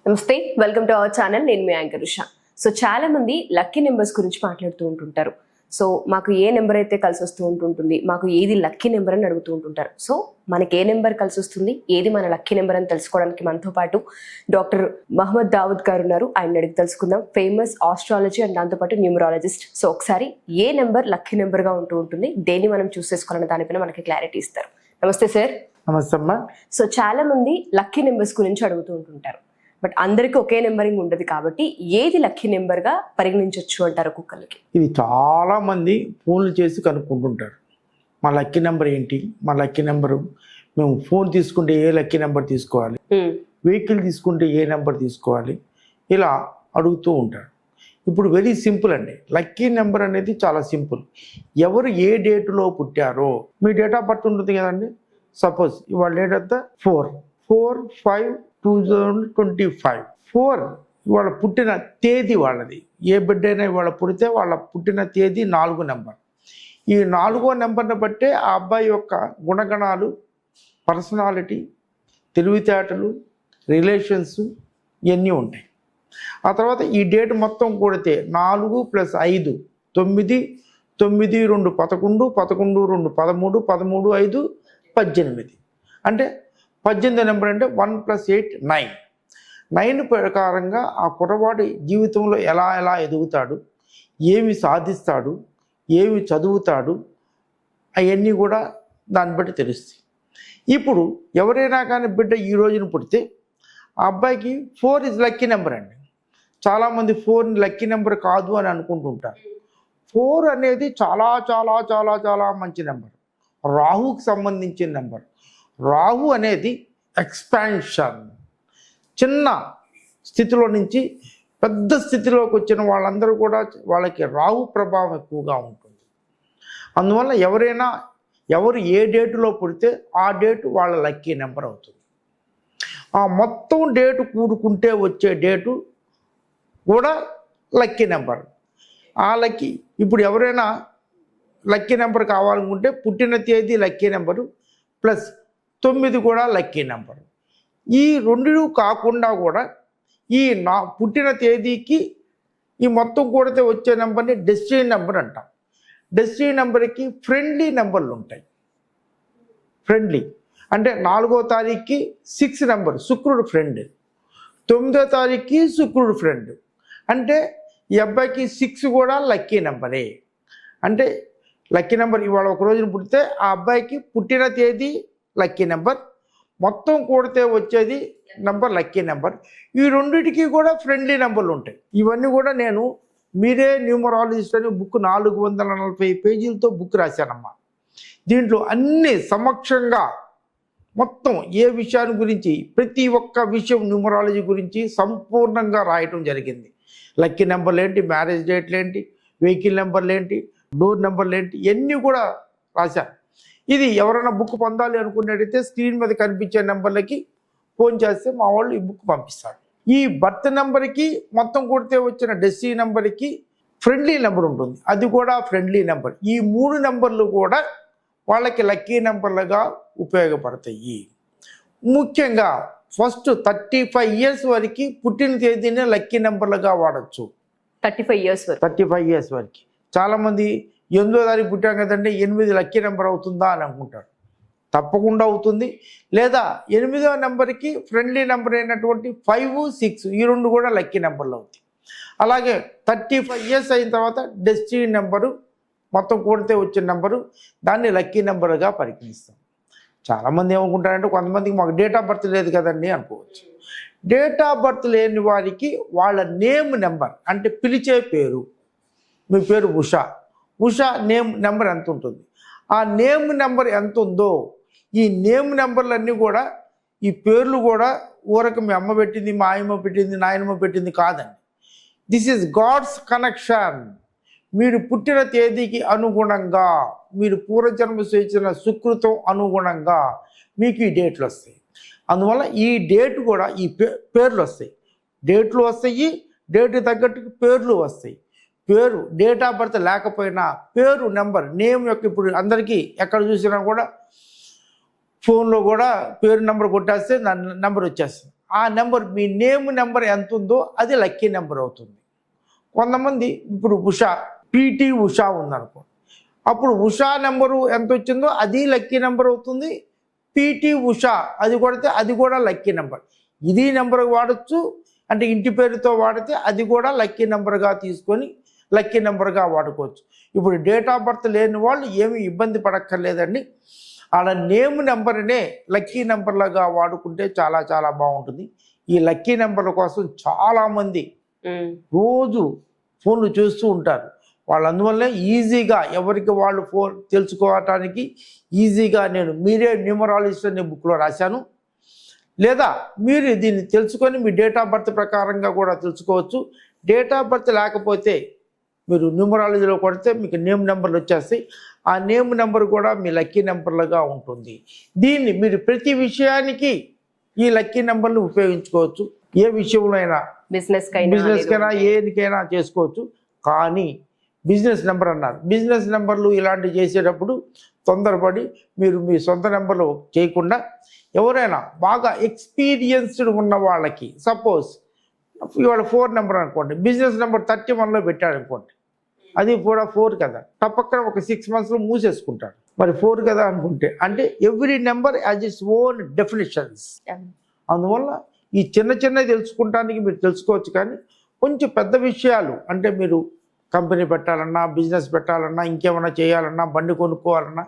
నమస్తే, welcome to our channel. నేను మీ anchor Usha. So చాలా మంది లక్కీ నెంబర్స్ గురించి మాట్లాడుతూ ఉంటుంటారు. సో మాకు ఏ నెంబర్ అయితే కలిసి వస్తూ ఉంటుంటుంది, మాకు ఏది లక్కీ నెంబర్ అని అడుగుతూ ఉంటుంటారు. సో మనకి ఏ నెంబర్ కలిసి వస్తుంది, ఏది మన లక్కీ నెంబర్ అని తెలుసుకోవడానికి మనతో పాటు డాక్టర్ మహమ్మద్ దావుద్ గారు ఉన్నారు. ఆయన అడిగి తెలుసుకుందాం. ఫేమస్ ఆస్ట్రాలజీ అండ్ దాంతోపాటు న్యూమరాలజిస్ట్. సో ఒకసారి ఏ నెంబర్ లక్కీ నెంబర్ గా ఉంటూ ఉంటుంది, దేన్ని మనం చూస్ చేసుకోవాలన్న దానిపైన మనకి క్లారిటీ ఇస్తారు. నమస్తే సార్. నమస్తే అమ్మా. సో చాలా మంది లక్కీ నెంబర్స్ గురించి అడుగుతూ ఉంటుంటారు. బట్ అందరికీ ఒకే నెంబరింగ్ ఉండదు కాబట్టి ఏది లక్కీ నెంబర్గా పరిగణించవచ్చు అంటారు ఒక్కొక్కరికి? ఇది చాలా మంది ఫోన్లు చేసి కనుక్కుంటుంటారు. మా లక్కీ నెంబర్ ఏంటి, మా లక్కీ నెంబరు, మేము ఫోన్ తీసుకుంటే ఏ లక్కీ నెంబర్ తీసుకోవాలి, వెహికల్ తీసుకుంటే ఏ నెంబర్ తీసుకోవాలి, ఇలా అడుగుతూ ఉంటారు. ఇప్పుడు వెరీ సింపుల్ అండి. లక్కీ నెంబర్ అనేది చాలా సింపుల్. ఎవరు ఏ డేటులో పుట్టారో, మీ డేట్ ఆఫ్ బర్త్ ఉంటుంది కదండి. సపోజ్ ఇవాళ డేట్ అంతా 4/5/2025. 4 ఇవాళ పుట్టిన తేదీ వాళ్ళది. ఏ బిడ్డ అయినా ఇవాళ పుడితే వాళ్ళ పుట్టిన తేదీ 4 నెంబర్. ఈ 4వ నెంబర్ని బట్టే ఆ అబ్బాయి యొక్క గుణగణాలు, పర్సనాలిటీ, తెలివితేటలు, రిలేషన్స్ ఇవన్నీ ఉంటాయి. ఆ తర్వాత ఈ డేట్ మొత్తం కూడితే 4 + 5 9, 9 2 11, 11 2 13, 13 5 18. అంటే 18 నెంబర్ అంటే 1 + 8 9. 9 ప్రకారంగా ఆ కుర్రవాడి జీవితంలో ఎలా ఎదుగుతాడు, ఏమి సాధిస్తాడు, ఏమి చదువుతాడు, అవన్నీ కూడా దాన్ని బట్టి తెలుస్తాయి. ఇప్పుడు ఎవరైనా కానీ బిడ్డ ఈ రోజున పుడితే ఆ అబ్బాయికి 4 ఇస్ లక్కీ నెంబర్ అండి. చాలామంది 4 లక్కీ నెంబర్ కాదు అని అనుకుంటుంటారు. 4 అనేది చాలా చాలా చాలా చాలా మంచి నెంబర్. రాహుకి సంబంధించిన నెంబర్. రాహు అనేది ఎక్స్పాన్షన్. చిన్న స్థితిలో నుంచి పెద్ద స్థితిలోకి వచ్చిన వాళ్ళందరూ కూడా వాళ్ళకి రాహు ప్రభావం ఎక్కువగా ఉంటుంది. అందువల్ల ఎవరు ఏ డేటులో పుడితే ఆ డేటు వాళ్ళ లక్కీ నెంబర్ అవుతుంది. ఆ మొత్తం డేటు కూడుకుంటే వచ్చే డేటు కూడా లక్కీ నెంబర్. ఆ లక్కీ ఇప్పుడు ఎవరైనా లక్కీ నెంబర్ కావాలనుకుంటే పుట్టిన తేదీ లక్కీ నెంబరు ప్లస్ 9 కూడా లక్కీ నెంబరు. ఈ 2 కాకుండా కూడా ఈ పుట్టిన తేదీకి ఈ మొత్తం కూడితే వచ్చే నెంబర్ని డెస్టినీ నెంబర్ అంటాం. డెస్టినీ నెంబర్కి ఫ్రెండ్లీ నెంబర్లు ఉంటాయి. ఫ్రెండ్లీ అంటే 4వ తారీఖుకి 6 నెంబర్, శుక్రుడు ఫ్రెండ్. 9వ తారీఖుకి శుక్రుడు ఫ్రెండ్. అంటే ఈ అబ్బాయికి 6 కూడా లక్కీ నెంబరే. అంటే లక్కీ నెంబర్ ఇవాళ ఒక రోజున పుడితే ఆ అబ్బాయికి పుట్టిన తేదీ లక్కీ నెంబర్, మొత్తం కూడితే వచ్చేది నెంబర్ లక్కీ నెంబర్. ఈ రెండింటికి కూడా ఫ్రెండ్లీ నెంబర్లు ఉంటాయి. ఇవన్నీ కూడా నేను మీరే న్యూమరాలజిస్ట్ అని బుక్ 440 పేజీలతో బుక్ రాశానమ్మా. దీంట్లో అన్ని సమక్షంగా మొత్తం ఏ విషయాన్ని గురించి ప్రతి ఒక్క విషయం న్యూమరాలజీ గురించి సంపూర్ణంగా రాయటం జరిగింది. లక్కీ నెంబర్లు ఏంటి, మ్యారేజ్ డేట్లు ఏంటి, వెహికల్ నెంబర్లు ఏంటి, డోర్ నెంబర్లు ఏంటి, ఇవన్నీ కూడా రాశాను. ఇది ఎవరైనా బుక్ పొందాలి అనుకున్నట్టయితే స్క్రీన్ మీద కనిపించే నెంబర్లకి ఫోన్ చేస్తే మా వాళ్ళు ఈ బుక్ పంపిస్తారు. ఈ బర్త్ నెంబర్కి మొత్తం కొడితే వచ్చిన డెస్టినీ నెంబర్కి ఫ్రెండ్లీ నెంబర్ ఉంటుంది, అది కూడా ఫ్రెండ్లీ నెంబర్. ఈ 3 నెంబర్లు కూడా వాళ్ళకి లక్కీ నెంబర్లుగా ఉపయోగపడతాయి. ముఖ్యంగా ఫస్ట్ 35 ఇయర్స్ వరకు పుట్టిన తేదీనే లక్కీ నెంబర్లుగా వాడచ్చు. 35 ఇయర్స్ వరకు. చాలామంది 8వ తారీఖు పుట్టాం కదండి, 8 లక్కీ నెంబర్ అవుతుందా అని అనుకుంటారు. తప్పకుండా అవుతుంది. లేదా 8వ నెంబర్కి ఫ్రెండ్లీ నెంబర్ అయినటువంటి 5, 6 ఈ 2 కూడా లక్కీ నెంబర్లు అవుతాయి. అలాగే 35 ఇయర్స్ అయిన తర్వాత డెస్టినీ నెంబరు మొత్తం కూడితే వచ్చిన నెంబరు, దాన్ని లక్కీ నెంబర్గా పరిగణిస్తాం. చాలామంది ఏమనుకుంటారంటే కొంతమందికి మాకు డేట్ ఆఫ్ బర్త్ లేదు కదండి అనుకోవచ్చు. డేట్ ఆఫ్ బర్త్ లేని వారికి వాళ్ళ నేమ్ నెంబర్ అంటే పిలిచే పేరు. మీ పేరు ఉషా నేమ్ నెంబర్ ఎంత ఉంటుంది, ఆ నేమ్ నెంబర్ ఎంత ఉందో ఈ నేమ్ నెంబర్లన్నీ కూడా, ఈ పేర్లు కూడా ఊరకు మీ అమ్మ పెట్టింది, మా ఆయమ్మ పెట్టింది, నాయనమ్మ పెట్టింది కాదండి. This is God's connection. మీరు పుట్టిన తేదీకి అనుగుణంగా, మీరు పూర్వజన్మ చేసిన సుకృతం అనుగుణంగా మీకు ఈ డేట్లు వస్తాయి. అందువల్ల ఈ డేట్ కూడా ఈ పేర్లు వస్తాయి, డేట్లు వస్తాయి, డేట్ తగ్గట్టు పేర్లు వస్తాయి. పేరు డేట్ ఆఫ్ బర్త్ లేకపోయినా పేరు నెంబర్ నేమ్ యొక్క, ఇప్పుడు అందరికీ ఎక్కడ చూసినా కూడా ఫోన్లో కూడా పేరు నెంబర్ కొట్టేస్తే దాని నెంబర్ వచ్చేస్తుంది. ఆ నెంబర్ మీ నేమ్ నెంబర్ ఎంత ఉందో అది లక్కీ నెంబర్ అవుతుంది. కొంతమంది ఇప్పుడు ఉషా పిటి ఉషా ఉందనుకో, అప్పుడు ఉషా నెంబరు ఎంత వచ్చిందో అది లక్కీ నెంబర్ అవుతుంది. పిటి ఉషా అది కొడితే అది కూడా లక్కీ నెంబర్. ఇది నెంబర్ వాడచ్చు, అంటే ఇంటి పేరుతో వాడితే అది కూడా లక్కీ నెంబర్గా తీసుకొని లక్కీ నెంబర్గా వాడుకోవచ్చు. ఇప్పుడు డేట్ ఆఫ్ బర్త్ లేని వాళ్ళు ఏమీ ఇబ్బంది పడక్కర్లేదండి. అలా నేమ్ నెంబర్నే లక్కీ నెంబర్లుగా వాడుకుంటే చాలా చాలా బాగుంటుంది. ఈ లక్కీ నెంబర్ల కోసం చాలామంది రోజు ఫోన్లు చేస్తూ ఉంటారు. వాళ్ళు అందువల్లే ఈజీగా ఎవరికి వాళ్ళు ఫోన్ తెలుసుకోవటానికి ఈజీగా నేను మీరే న్యూమరాలజిస్ట్ అనే బుక్లో రాశాను. లేదా మీరు దీన్ని తెలుసుకొని మీ డేట్ ఆఫ్ బర్త్ ప్రకారంగా కూడా తెలుసుకోవచ్చు. డేట్ ఆఫ్ బర్త్ లేకపోతే మీరు న్యూమరాలజీలో కొడితే మీకు నేమ్ నెంబర్లు వచ్చేస్తాయి. ఆ నేమ్ నెంబర్ కూడా మీ లక్కీ నెంబర్లుగా ఉంటుంది. దీన్ని మీరు ప్రతి విషయానికి ఈ లక్కీ నెంబర్లు ఉపయోగించుకోవచ్చు. ఏ విషయంలో అయినా, బిజినెస్కైనా ఏదికైనా చేసుకోవచ్చు. కానీ బిజినెస్ నెంబర్ అన్నారు, బిజినెస్ నెంబర్లు ఇలాంటివి చేసేటప్పుడు తొందరపడి మీరు మీ సొంత నెంబర్లు చేయకుండా ఎవరైనా బాగా ఎక్స్పీరియన్స్డ్ ఉన్న వాళ్ళకి, సపోజ్ ఇవాళ 4 నెంబర్ అనుకోండి, బిజినెస్ నెంబర్ 31లో పెట్టాడు అనుకోండి, అది కూడా 4 కదా, తప్పకుండా ఒక 6 monthsలో మూసేసుకుంటాడు. మరి 4 కదా అనుకుంటే, అంటే every number as its own definitions. అందువల్ల ఈ చిన్నవి తెలుసుకుంటానికి మీరు తెలుసుకోవచ్చు. కానీ కొంచెం పెద్ద విషయాలు, అంటే మీరు కంపెనీ పెట్టాలన్నా, బిజినెస్ పెట్టాలన్నా, ఇంకేమైనా చేయాలన్నా, బండి కొనుక్కోవాలన్నా,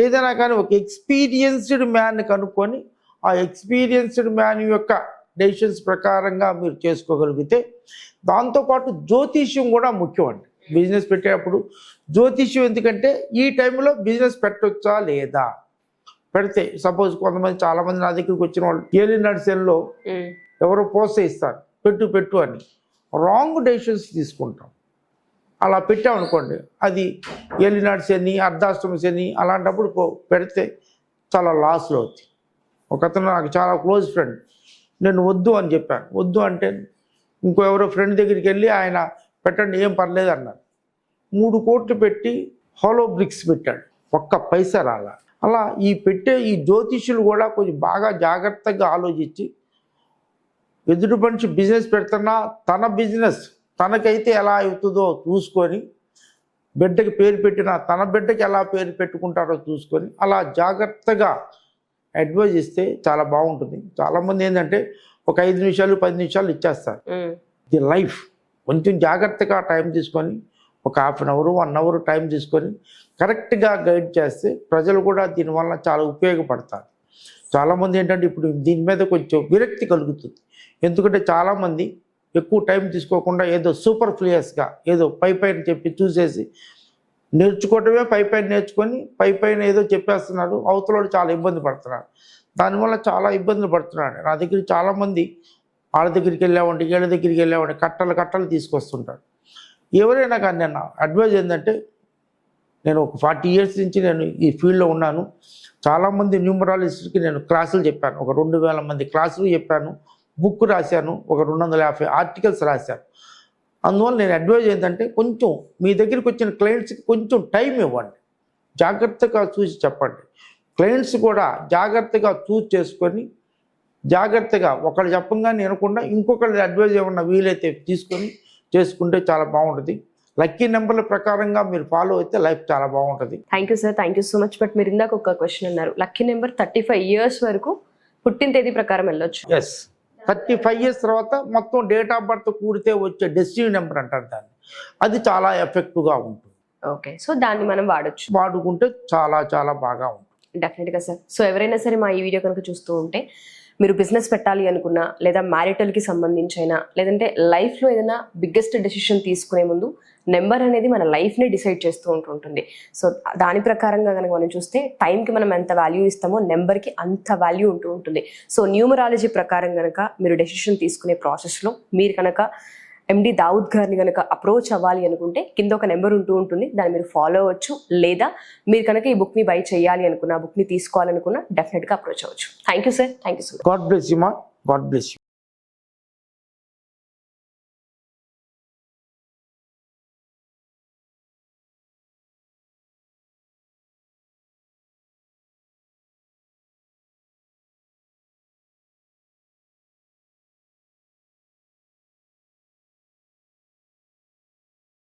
ఏదైనా కానీ ఒక ఎక్స్పీరియన్స్డ్ మ్యాన్ని కనుక్కొని ఆ ఎక్స్పీరియన్స్డ్ మ్యాన్ యొక్క డెసిషన్స్ ప్రకారంగా మీరు చేసుకోగలిగితే, దాంతోపాటు జ్యోతిష్యం కూడా ముఖ్యం అండి. బిజినెస్ పెట్టేటప్పుడు జ్యోతిష్యం ఎందుకంటే ఈ టైంలో బిజినెస్ పెట్టొచ్చా లేదా, పెడితే సపోజ్ కొంతమంది చాలామంది నా దగ్గరికి వచ్చిన వాళ్ళు ఏలినాడు సెల్లో ఎవరో ప్రోత్సహిస్తారు పెట్టు అని, రాంగ్ డెసిషన్స్ తీసుకుంటాం. అలా పెట్టామనుకోండి, అది ఏలినాడు శని, అర్ధాష్టమ శని, అలాంటప్పుడు పెడితే చాలా లాస్లో అవుతుంది. ఒకతను నాకు చాలా క్లోజ్ ఫ్రెండ్, నేను వద్దు అని చెప్పాను. వద్దు అంటే ఇంకో ఎవరో ఫ్రెండ్ దగ్గరికి వెళ్ళి ఆయన పెట్టండి ఏం పర్లేదు అన్నారు. 3 కోట్లు పెట్టి హాలో బ్రిక్స్ పెట్టాడు, ఒక్క పైసా రాలా. అలా ఈ జ్యోతిష్యులు కూడా కొంచెం బాగా జాగ్రత్తగా ఆలోచించి, ఎదుటి మనిషి బిజినెస్ పెడుతున్నా తన బిజినెస్ తనకైతే ఎలా అవుతుందో చూసుకొని, బిడ్డకి పేరు పెట్టినా తన బిడ్డకి ఎలా పేరు పెట్టుకుంటారో చూసుకొని అలా జాగ్రత్తగా అడ్వైజ్ ఇస్తే చాలా బాగుంటుంది. చాలామంది ఏంటంటే ఒక 5 నిమిషాలు 10 నిమిషాలు ఇచ్చేస్తారు. ది లైఫ్ కొంచెం జాగ్రత్తగా టైం తీసుకొని, ఒక 1/2 hour 1 hour టైం తీసుకొని కరెక్ట్గా గైడ్ చేస్తే ప్రజలు కూడా దీనివల్ల చాలా ఉపయోగపడతారు. చాలామంది ఏంటంటే ఇప్పుడు దీని మీద కొంచెం విరక్తి కలుగుతుంది. ఎందుకంటే చాలామంది ఎక్కువ టైం తీసుకోకుండా ఏదో సూపర్ఫ్లూయస్గా ఏదో పైన చెప్పి చూసేసి నేర్చుకోవటమే పైన నేర్చుకొని పైన ఏదో చెప్పేస్తున్నారు. అవతల చాలా ఇబ్బంది పడుతున్నారు. దానివల్ల చాలా ఇబ్బందులు పడుతున్నాడు. నా దగ్గర చాలామంది వాళ్ళ దగ్గరికి వెళ్ళామండి, వీళ్ళ దగ్గరికి వెళ్ళామండి, కట్టలు తీసుకొస్తుంటారు. ఎవరైనా కానీ నేను అడ్వైజ్ ఏంటంటే, నేను ఒక 40 years నుంచి నేను ఈ ఫీల్డ్లో ఉన్నాను. చాలామంది న్యూమరాలజిస్ట్కి నేను క్లాసులు చెప్పాను, ఒక 2000 మంది క్లాసులు చెప్పాను, బుక్ రాశాను, ఒక 250 ఆర్టికల్స్ రాశాను. అందువల్ల నేను అడ్వైజ్ ఏంటంటే, కొంచెం మీ దగ్గరికి వచ్చిన క్లయింట్స్కి కొంచెం టైం ఇవ్వండి, జాగ్రత్తగా చూసి చెప్పండి. క్లయింట్స్ కూడా జాగ్రత్తగా చూస్ చేసుకొని, జాగ్రత్తగా ఒకళ్ళు చెప్పంగానే వినకుండా ఇంకొకళ్ళ అడ్వైజ్ ఏమన్నా వీలైతే తీసుకొని చేసుకుంటే చాలా బాగుంటుంది. లక్కీ నెంబర్ల ప్రకారంగా మీరు ఫాలో అయితే లైఫ్ చాలా బాగుంటుంది. Thank you sir, thank you so much. But మీరు ఇందాక ఒక క్వశ్చన్ అన్నారు, లక్కీ నెంబర్ 35 years వరకు పుట్టిన తేదీ ప్రకారం వెళ్ళొచ్చు. ఎస్, 35 years తర్వాత మొత్తం డేట్ ఆఫ్ బర్త్ కూడితే వచ్చే డెస్టినీ నెంబర్ అంటారు దాన్ని. అది చాలా ఎఫెక్టివ్గా ఉంటుంది. ఓకే, సో దాన్ని మనం వాడుకుంటే చాలా చాలా బాగా ఉంటుంది. డెఫినెట్గా సార్. సో ఎవరైనా సరే మా ఈ వీడియో కనుక చూస్తూ ఉంటే, మీరు బిజినెస్ పెట్టాలి అనుకున్నా, లేదా మ్యారిటల్కి సంబంధించి అయినా, లేదంటే లైఫ్లో ఏదైనా బిగ్గెస్ట్ డెసిషన్ తీసుకునే ముందు నెంబర్ అనేది మన లైఫ్ని డిసైడ్ చేస్తూ ఉంటుంది. సో దాని ప్రకారంగా కనుక మనం చూస్తే, టైంకి మనం ఎంత వాల్యూ ఇస్తామో నెంబర్కి అంత వాల్యూ ఉంటుంది. సో న్యూమరాలజీ ప్రకారం కనుక మీరు డెసిషన్ తీసుకునే ప్రాసెస్లో మీరు కనుక MD దావుద్ గారిని కనుక అప్రోచ్ అవ్వాలి అనుకుంటే, కింద ఒక నెంబర్ ఉంటుంది, దాన్ని మీరు ఫాలో అవ్వచ్చు. లేదా మీరు కనుక ఈ బుక్ని బై చేయాలి అనుకున్నా, బుక్ని తీసుకోవాలనుకున్నా డెఫినెట్గా అప్రోచ్ అవ్వచ్చు. Thank you sir, thank you so much. God bless you మా, గాడ్ బ్లెస్ యూ.